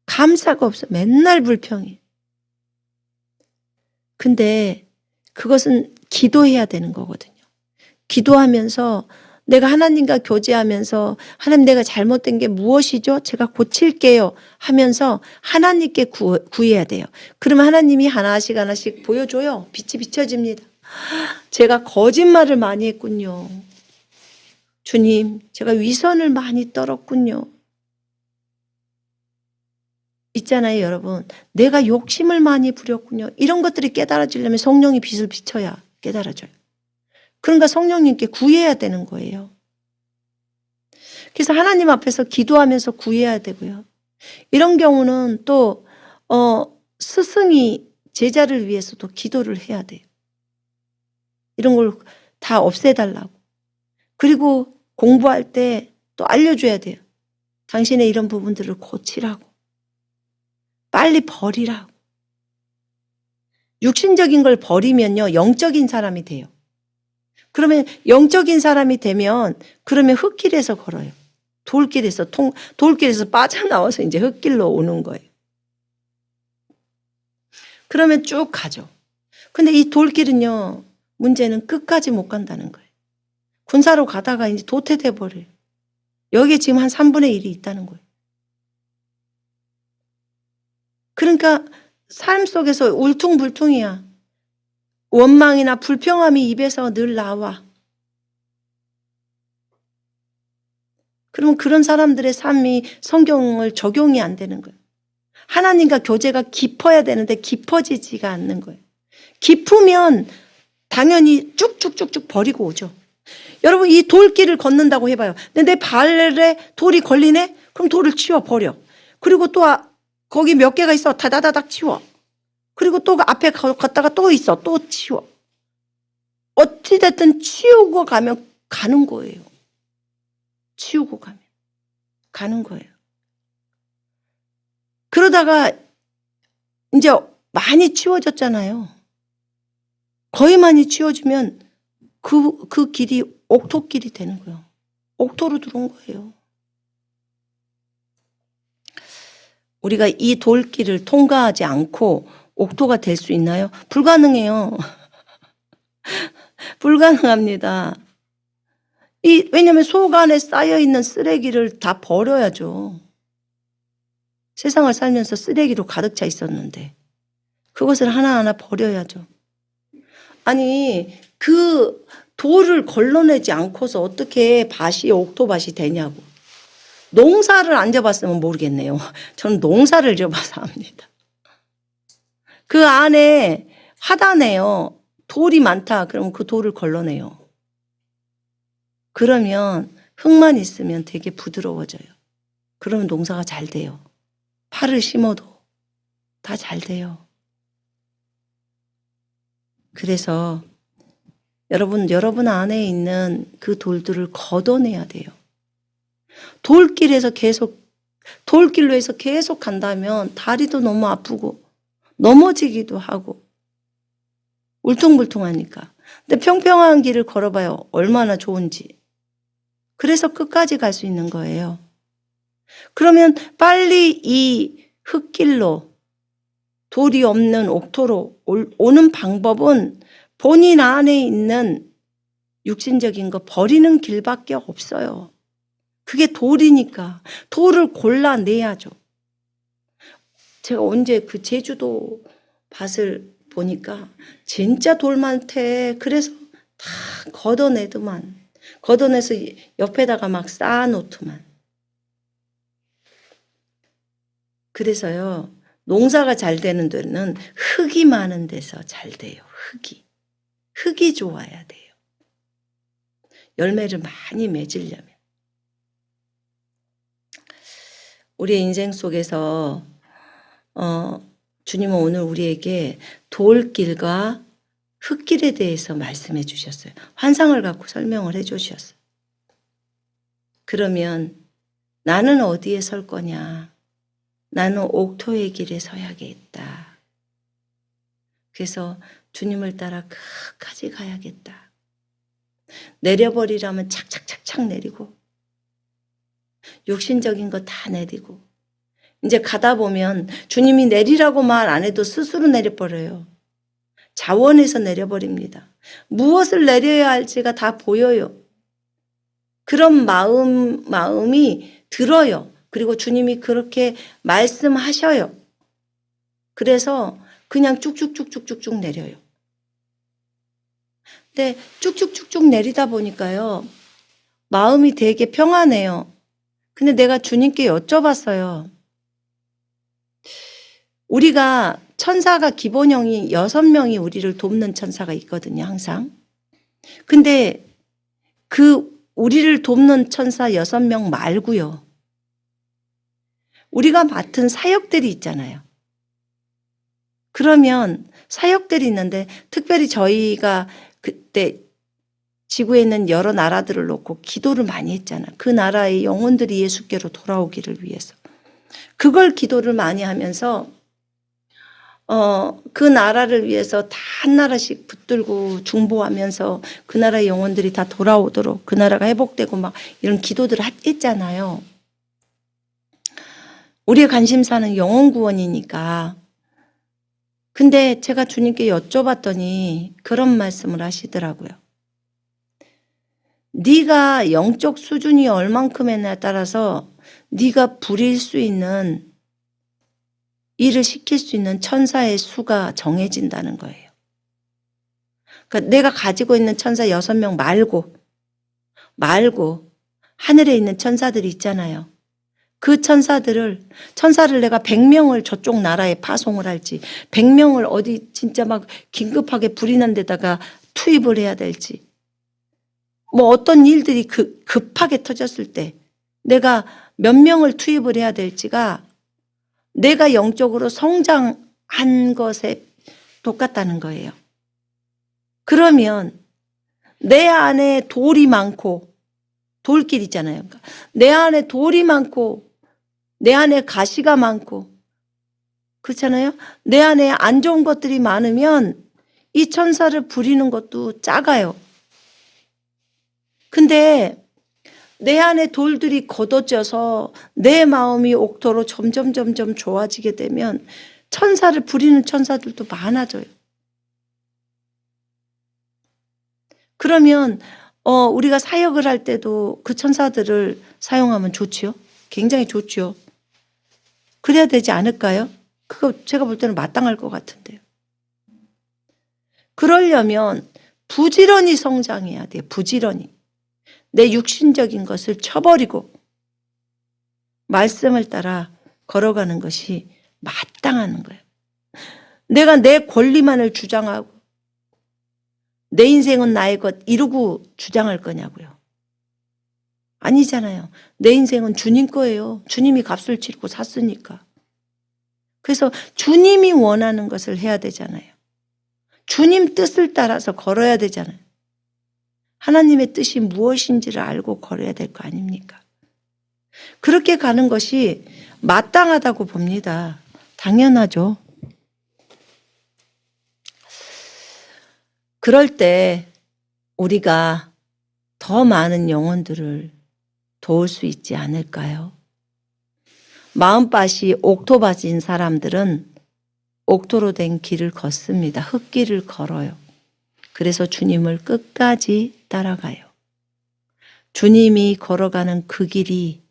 감사가 없어. 맨날 불평해. 근데 그것은 기도해야 되는 거거든요. 기도하면서 내가 하나님과 교제하면서 하나님 내가 잘못된 게 무엇이죠? 제가 고칠게요 하면서 하나님께 구해야 돼요. 그러면 하나님이 하나씩 하나씩 보여줘요. 빛이 비춰집니다. 제가 거짓말을 많이 했군요. 주님, 제가 위선을 많이 떨었군요. 있잖아요, 여러분. 내가 욕심을 많이 부렸군요. 이런 것들이 깨달아지려면 성령이 빛을 비춰야 깨달아져요. 그러니까 성령님께 구해야 되는 거예요. 그래서 하나님 앞에서 기도하면서 구해야 되고요. 이런 경우는 또 스승이 제자를 위해서도 기도를 해야 돼요. 이런 걸 다 없애달라고. 그리고 공부할 때 또 알려줘야 돼요. 당신의 이런 부분들을 고치라고. 빨리 버리라고. 육신적인 걸 버리면요, 영적인 사람이 돼요. 그러면 영적인 사람이 되면 그러면 흙길에서 걸어요. 돌길에서 빠져나와서 이제 흙길로 오는 거예요. 그러면 쭉 가죠. 근데 이 돌길은요, 문제는 끝까지 못 간다는 거예요. 군사로 가다가 이제 도태돼 버려요. 여기에 지금 한 3분의 1이 있다는 거예요. 그러니까 삶 속에서 울퉁불퉁이야. 원망이나 불평함이 입에서 늘 나와. 그러면 그런 사람들의 삶이 성경을 적용이 안 되는 거예요. 하나님과 교제가 깊어야 되는데 깊어지지가 않는 거예요. 깊으면 당연히 쭉쭉쭉쭉 버리고 오죠. 여러분, 이 돌길을 걷는다고 해봐요. 근데 내 발에 돌이 걸리네? 그럼 돌을 치워 버려. 그리고 또 거기 몇 개가 있어. 다다다닥 치워. 그리고 또 앞에 갔다가 또 있어. 또 치워. 어찌됐든 치우고 가면 가는 거예요. 치우고 가면 가는 거예요. 그러다가 이제 많이 치워졌잖아요. 거의 많이 치워지면 그 길이 옥토길이 되는 거예요. 옥토로 들어온 거예요. 우리가 이 돌길을 통과하지 않고 옥토가 될 수 있나요? 불가능해요. 불가능합니다. 왜냐하면 속 안에 쌓여있는 쓰레기를 다 버려야죠. 세상을 살면서 쓰레기로 가득 차 있었는데 그것을 하나하나 버려야죠. 아니, 그 돌을 걸러내지 않고서 어떻게 옥토밭이 되냐고. 농사를 안 져봤으면 모르겠네요. 저는 농사를 져봐서 압니다. 그 안에 하단에요, 돌이 많다. 그러면 그 돌을 걸러내요. 그러면 흙만 있으면 되게 부드러워져요. 그러면 농사가 잘 돼요. 파를 심어도 다 잘 돼요. 그래서 여러분 안에 있는 그 돌들을 걷어내야 돼요. 돌길로 해서 계속 간다면 다리도 너무 아프고 넘어지기도 하고 울퉁불퉁하니까. 근데 평평한 길을 걸어봐요. 얼마나 좋은지. 그래서 끝까지 갈 수 있는 거예요. 그러면 빨리 이 흙길로, 돌이 없는 옥토로 오는 방법은 본인 안에 있는 육신적인 거 버리는 길밖에 없어요. 그게 돌이니까 돌을 골라내야죠. 제가 언제 그 제주도 밭을 보니까 진짜 돌 많대. 그래서 다 걷어내서 옆에다가 막 쌓아놓더만. 그래서요, 농사가 잘 되는 데는 흙이 많은 데서 잘 돼요. 흙이 좋아야 돼요. 열매를 많이 맺으려면. 우리의 인생 속에서 주님은 오늘 우리에게 돌길과 흙길에 대해서 말씀해 주셨어요. 환상을 갖고 설명을 해 주셨어요. 그러면 나는 어디에 설 거냐? 나는 옥토의 길에 서야겠다. 그래서 주님을 따라 끝까지 가야겠다. 내려버리라면 착착착착 내리고, 육신적인 거 다 내리고, 이제 가다 보면 주님이 내리라고 말 안 해도 스스로 내려버려요. 자원에서 내려버립니다. 무엇을 내려야 할지가 다 보여요. 그런 마음이 들어요. 그리고 주님이 그렇게 말씀하셔요. 그래서 그냥 쭉쭉쭉쭉쭉 내려요. 근데 쭉쭉쭉쭉 내리다 보니까요, 마음이 되게 평안해요. 근데 내가 주님께 여쭤봤어요. 우리가 천사가 기본형이 6명이 우리를 돕는 천사가 있거든요, 항상. 근데 우리를 돕는 천사 6명 말고요, 우리가 맡은 사역들이 있잖아요. 그러면 사역들이 있는데, 특별히 저희가 그때 지구에 있는 여러 나라들을 놓고 기도를 많이 했잖아요. 그 나라의 영혼들이 예수께로 돌아오기를 위해서. 그걸 기도를 많이 하면서 그 나라를 위해서 다 한 나라씩 붙들고 중보하면서 그 나라의 영혼들이 다 돌아오도록 그 나라가 회복되고 막 이런 기도들을 했잖아요. 우리의 관심사는 영혼 구원이니까. 근데 제가 주님께 여쭤봤더니 그런 말씀을 하시더라고요. 네가 영적 수준이 얼만큼이냐에 따라서 네가 부릴 수 있는 일을 시킬 수 있는 천사의 수가 정해진다는 거예요. 그러니까 내가 가지고 있는 천사 6명 말고 하늘에 있는 천사들이 있잖아요. 그 천사를 내가 100명을 저쪽 나라에 파송을 할지 100명을 어디 진짜 막 긴급하게 불이 난 데다가 투입을 해야 될지 뭐 어떤 일들이 급하게 터졌을 때 내가 몇 명을 투입을 해야 될지가 내가 영적으로 성장한 것에 똑같다는 거예요. 그러면 내 안에 돌이 많고 돌길 있잖아요. 그러니까 내 안에 돌이 많고 내 안에 가시가 많고 그렇잖아요. 내 안에 안 좋은 것들이 많으면 이 천사를 부리는 것도 작아요. 근데 내 안에 돌들이 걷어져서 내 마음이 옥토로 점점 좋아지게 되면 천사를 부리는 천사들도 많아져요. 그러면 우리가 사역을 할 때도 그 천사들을 사용하면 좋지요. 굉장히 좋지요. 그래야 되지 않을까요? 그거 제가 볼 때는 마땅할 것 같은데요. 그러려면 부지런히 성장해야 돼요. 부지런히. 내 육신적인 것을 쳐버리고 말씀을 따라 걸어가는 것이 마땅한 거예요. 내가 내 권리만을 주장하고 내 인생은 나의 것 이러고 주장할 거냐고요. 아니잖아요. 내 인생은 주님 거예요. 주님이 값을 치르고 샀으니까. 그래서 주님이 원하는 것을 해야 되잖아요. 주님 뜻을 따라서 걸어야 되잖아요. 하나님의 뜻이 무엇인지를 알고 걸어야 될 거 아닙니까? 그렇게 가는 것이 마땅하다고 봅니다. 당연하죠. 그럴 때 우리가 더 많은 영혼들을 도울 수 있지 않을까요? 마음밭이 옥토밭인 사람들은 옥토로 된 길을 걷습니다. 흙길을 걸어요. 그래서 주님을 끝까지 따라가요. 주님이 걸어가는 그 길이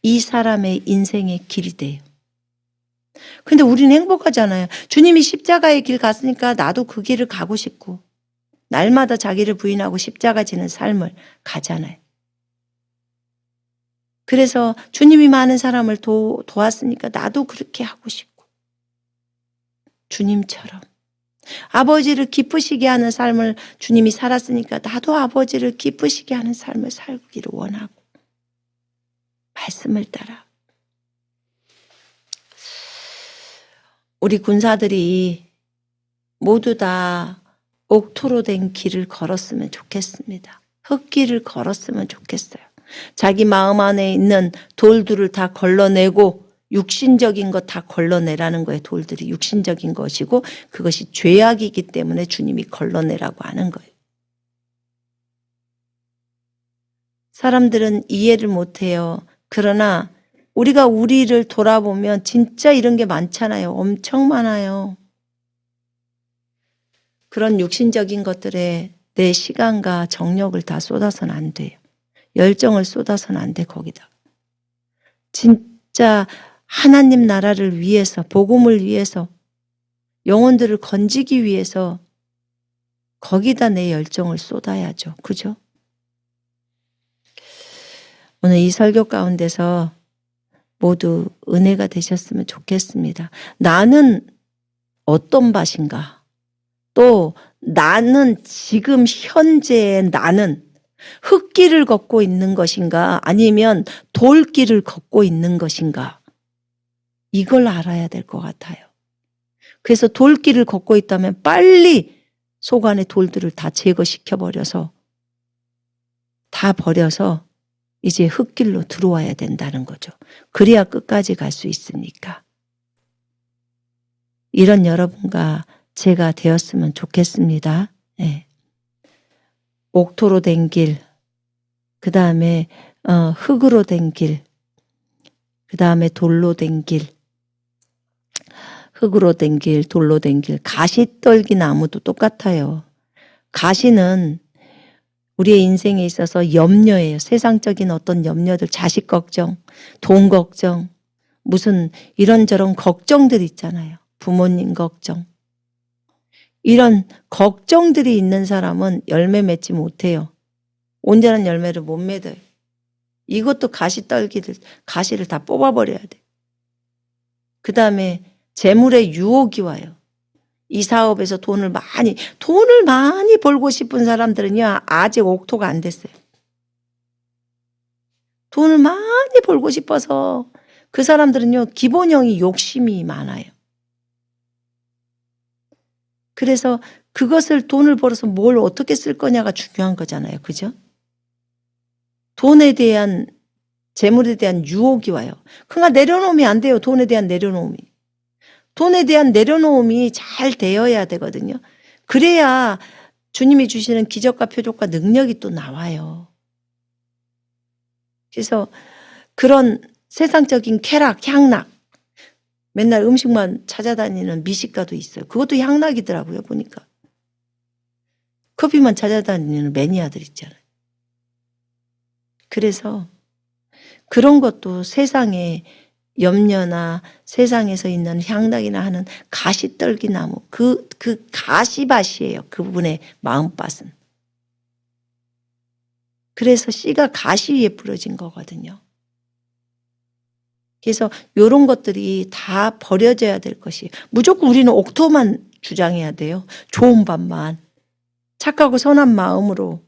이 사람의 인생의 길이 돼요. 근데 우리는 행복하잖아요. 주님이 십자가의 길 갔으니까 나도 그 길을 가고 싶고 날마다 자기를 부인하고 십자가 지는 삶을 가잖아요. 그래서 주님이 많은 사람을 도왔으니까 나도 그렇게 하고 싶고 주님처럼 아버지를 기쁘시게 하는 삶을 주님이 살았으니까 나도 아버지를 기쁘시게 하는 삶을 살기를 원하고 말씀을 따라 우리 군사들이 모두 다 옥토로 된 길을 걸었으면 좋겠습니다. 흙길을 걸었으면 좋겠어요. 자기 마음 안에 있는 돌들을 다 걸러내고 육신적인 것 다 걸러내라는 거예요. 돌들이 육신적인 것이고 그것이 죄악이기 때문에 주님이 걸러내라고 하는 거예요. 사람들은 이해를 못해요. 그러나 우리가 우리를 돌아보면 진짜 이런 게 많잖아요. 엄청 많아요. 그런 육신적인 것들에 내 시간과 정력을 다 쏟아서는 안 돼요. 열정을 쏟아서는 안 돼, 거기다. 진짜 하나님 나라를 위해서, 복음을 위해서, 영혼들을 건지기 위해서 거기다 내 열정을 쏟아야죠. 그죠? 오늘 이 설교 가운데서 모두 은혜가 되셨으면 좋겠습니다. 나는 어떤 밭인가? 또 나는 지금 현재의 나는 흙길을 걷고 있는 것인가? 아니면 돌길을 걷고 있는 것인가? 이걸 알아야 될 것 같아요. 그래서 돌길을 걷고 있다면 빨리 속 안의 돌들을 다 제거시켜버려서 다 버려서 이제 흙길로 들어와야 된다는 거죠. 그래야 끝까지 갈 수 있으니까. 이런 여러분과 제가 되었으면 좋겠습니다. 예. 옥토로 된 길, 그 다음에 흙으로 된 길, 그 다음에 돌로 된 길, 흙으로 된 길, 돌로 된 길, 가시떨기 나무도 똑같아요. 가시는 우리의 인생에 있어서 염려예요. 세상적인 어떤 염려들, 자식 걱정, 돈 걱정, 무슨 이런저런 걱정들 있잖아요. 부모님 걱정. 이런 걱정들이 있는 사람은 열매 맺지 못해요. 온전한 열매를 못 맺어요. 이것도 가시떨기들, 가시를 다 뽑아버려야 돼. 그 다음에 재물의 유혹이 와요. 이 사업에서 돈을 많이 벌고 싶은 사람들은요, 아직 옥토가 안 됐어요. 돈을 많이 벌고 싶어서 그 사람들은요, 기본형이 욕심이 많아요. 그래서 그것을 돈을 벌어서 뭘 어떻게 쓸 거냐가 중요한 거잖아요. 그죠? 돈에 대한, 재물에 대한 유혹이 와요. 그러니까 내려놓으면 안 돼요. 돈에 대한 내려놓음이. 돈에 대한 내려놓음이 잘 되어야 되거든요. 그래야 주님이 주시는 기적과 표적과 능력이 또 나와요. 그래서 그런 세상적인 쾌락, 향락, 맨날 음식만 찾아다니는 미식가도 있어요. 그것도 향락이더라고요, 보니까. 커피만 찾아다니는 매니아들 있잖아요. 그래서 그런 것도 세상에 염려나 세상에서 있는 향락이나 하는 가시떨기 나무, 그 가시밭이에요. 그분의 마음밭은. 그래서 씨가 가시 위에 뿌려진 거거든요. 그래서 이런 것들이 다 버려져야 될 것이, 무조건 우리는 옥토만 주장해야 돼요. 좋은 밥만. 착하고 선한 마음으로,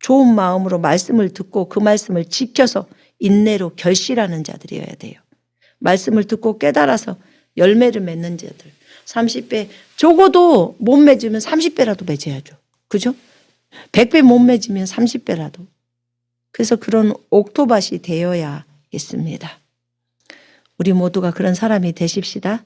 좋은 마음으로 말씀을 듣고 그 말씀을 지켜서 인내로 결실하는 자들이어야 돼요. 말씀을 듣고 깨달아서 열매를 맺는 자들. 30배, 적어도 못 맺으면 30배라도 맺어야죠. 그죠? 100배 못 맺으면 30배라도. 그래서 그런 옥토밭이 되어야겠습니다. 우리 모두가 그런 사람이 되십시다.